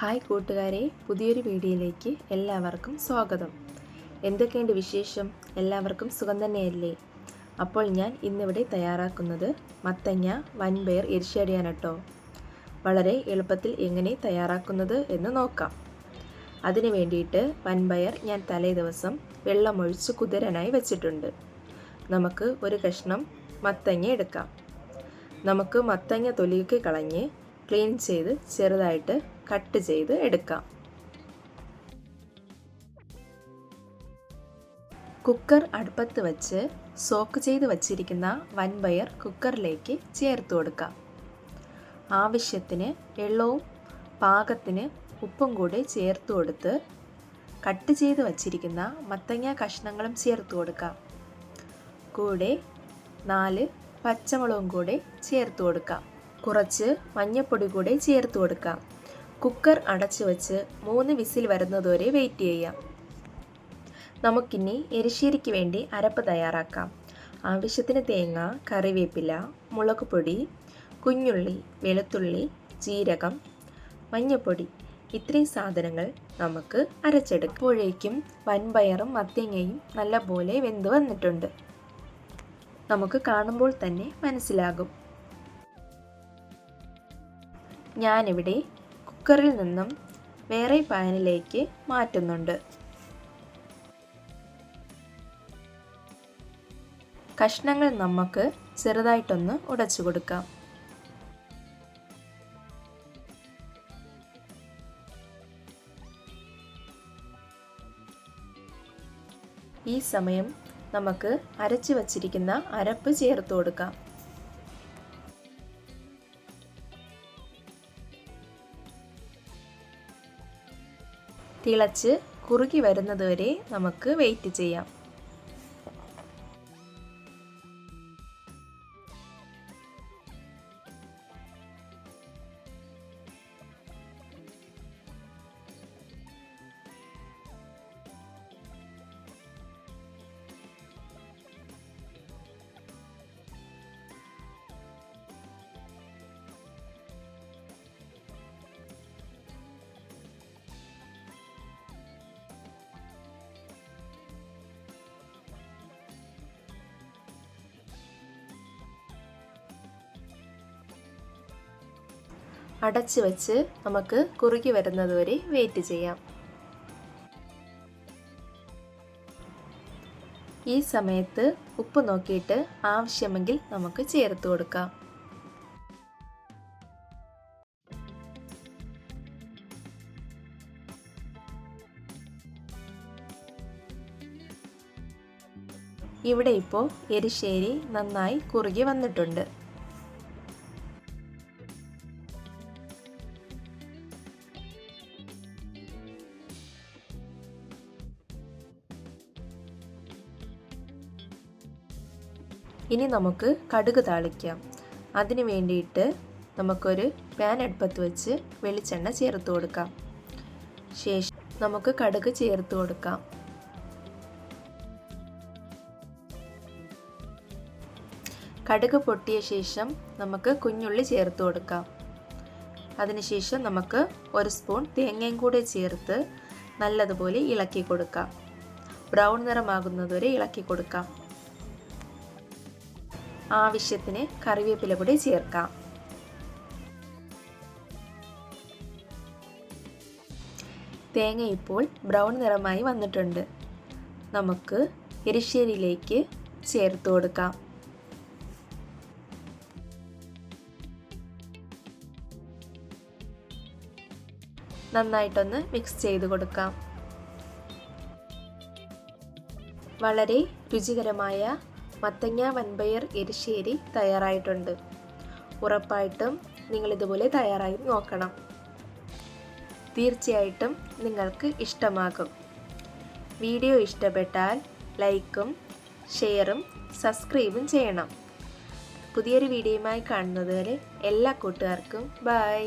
Hi കൂട്ടുകാരെ, പുതിയൊരു വീഡിയോയിലേക്ക് എല്ലാവർക്കും സ്വാഗതം. എന്തൊക്കെയുണ്ട് വിശേഷം? എല്ലാവർക്കും സുഖം തന്നെയല്ലേ? അപ്പോൾ ഞാൻ ഇന്നിവിടെ തയ്യാറാക്കുന്നത് മത്തങ്ങ വൻപയർ എരിശ്ശേരിയാണ് കേട്ടോ. വളരെ എളുപ്പത്തിൽ എങ്ങനെ തയ്യാറാക്കുന്നത് എന്ന് നോക്കാം. അതിനു വേണ്ടിയിട്ട് വൻപയർ ഞാൻ തലേ ദിവസം വെള്ളമൊഴിച്ച് കുതിരാനായി വെച്ചിട്ടുണ്ട്. നമുക്ക് ഒരു കഷ്ണം മത്തങ്ങ എടുക്കാം. നമുക്ക് മത്തങ്ങ തൊലിയൊക്കെ കളഞ്ഞ് ക്ലീൻ ചെയ്ത് ചെറുതായിട്ട് കട്ട് ചെയ്ത് എടുക്കാം. കുക്കർ അടുപ്പത്ത് വെച്ച് സോക്ക് ചെയ്ത് വച്ചിരിക്കുന്ന വൻപയർ കുക്കറിലേക്ക് ചേർത്ത് കൊടുക്കാം. ആവശ്യത്തിന് വെള്ളവും പാകത്തിന് ഉപ്പും കൂടി ചേർത്ത് കൊടുത്ത് കട്ട് ചെയ്ത് വച്ചിരിക്കുന്ന മത്തങ്ങ കഷ്ണങ്ങളും ചേർത്ത് കൊടുക്കാം. കൂടെ 4 പച്ചമുളകും കൂടി ചേർത്ത് കൊടുക്കാം. കുറച്ച് മഞ്ഞൾപ്പൊടി കൂടി ചേർത്ത് കൊടുക്കാം. കുക്കർ അടച്ചു വെച്ച് 3 വിസിൽ വരുന്നതുവരെ വെയിറ്റ് ചെയ്യാം. നമുക്കിനി എരിശ്ശേരിക്ക് വേണ്ടി അരപ്പ് തയ്യാറാക്കാം. ആവശ്യത്തിന് തേങ്ങ, കറിവേപ്പില, മുളക് പൊടി, കുഞ്ഞുള്ളി, വെളുത്തുള്ളി, ജീരകം, മഞ്ഞൾപ്പൊടി, ഇത്രയും സാധനങ്ങൾ നമുക്ക് അരച്ചെടുക്കാം. അപ്പോഴേക്കും വൻപയറും മത്തങ്ങയും നല്ലപോലെ വെന്ത് വന്നിട്ടുണ്ട്. നമുക്ക് കാണുമ്പോൾ തന്നെ മനസ്സിലാകും. ഞാനിവിടെ കുക്കറിൽ നിന്നും വേറെ പാനിലേക്ക് മാറ്റുന്നുണ്ട്. കഷ്ണങ്ങൾ നമുക്ക് ചെറുതായിട്ടൊന്ന് ഉടച്ചു കൊടുക്കാം. ഈ സമയം നമുക്ക് അരച്ചു വച്ചിരിക്കുന്ന അരപ്പ് ചേർത്ത് കൊടുക്കാം. തിളച്ച് കുറുകി വരുന്നതുവരെ നമുക്ക് വെയിറ്റ് ചെയ്യാം. അടച്ചു വെച്ച് നമുക്ക് കുറുകി വരുന്നതുവരെ വെയിറ്റ് ചെയ്യാം. ഈ സമയത്ത് ഉപ്പ് നോക്കിയിട്ട് ആവശ്യമെങ്കിൽ നമുക്ക് ചേർത്ത് കൊടുക്കാം. ഇവിടെ ഇപ്പോൾ എരിശ്ശേരി നന്നായി കുറുകി വന്നിട്ടുണ്ട്. ഇനി നമുക്ക് കടുക് താളിക്കാം. അതിന് വേണ്ടിയിട്ട് നമുക്കൊരു പാൻ അടുപ്പത്ത് വെച്ച് വെളിച്ചെണ്ണ ചേർത്ത് കൊടുക്കാം. ശേഷം നമുക്ക് കടുക് ചേർത്ത് കൊടുക്കാം. കടുക് പൊട്ടിയ ശേഷം നമുക്ക് കുഞ്ഞുള്ളി ചേർത്ത് കൊടുക്കാം. അതിനുശേഷം നമുക്ക് 1 സ്പൂൺ തേങ്ങയും കൂടെ ചേർത്ത് നല്ലതുപോലെ ഇളക്കി കൊടുക്കാം. ബ്രൗൺ നിറമാകുന്നതുവരെ ഇളക്കി കൊടുക്കാം. ആവശ്യത്തിന് കറിവേപ്പില കൂടി ചേർക്കാം. തേങ്ങ ഇപ്പോൾ ബ്രൗൺ നിറമായി വന്നിട്ടുണ്ട്. നമുക്ക് എരിശ്ശേരിയിലേക്ക് ചേർത്ത് കൊടുക്കാം. നന്നായിട്ടൊന്ന് മിക്സ് ചെയ്ത് കൊടുക്കാം. വളരെ രുചികരമായ മത്തങ്ങ വൻപയർ എരിശ്ശേരി തയ്യാറായിട്ടുണ്ട്. ഉറപ്പായിട്ടും നിങ്ങളിതുപോലെ തയ്യാറായി നോക്കണം. തീർച്ചയായിട്ടും നിങ്ങൾക്ക് ഇഷ്ടമാകും. വീഡിയോ ഇഷ്ടപ്പെട്ടാൽ ലൈക്കും ഷെയറും സബ്സ്ക്രൈബും ചെയ്യണം. പുതിയൊരു വീഡിയോയുമായി കാണുന്നതുവരെ എല്ലാ കൂട്ടുകാർക്കും ബൈ.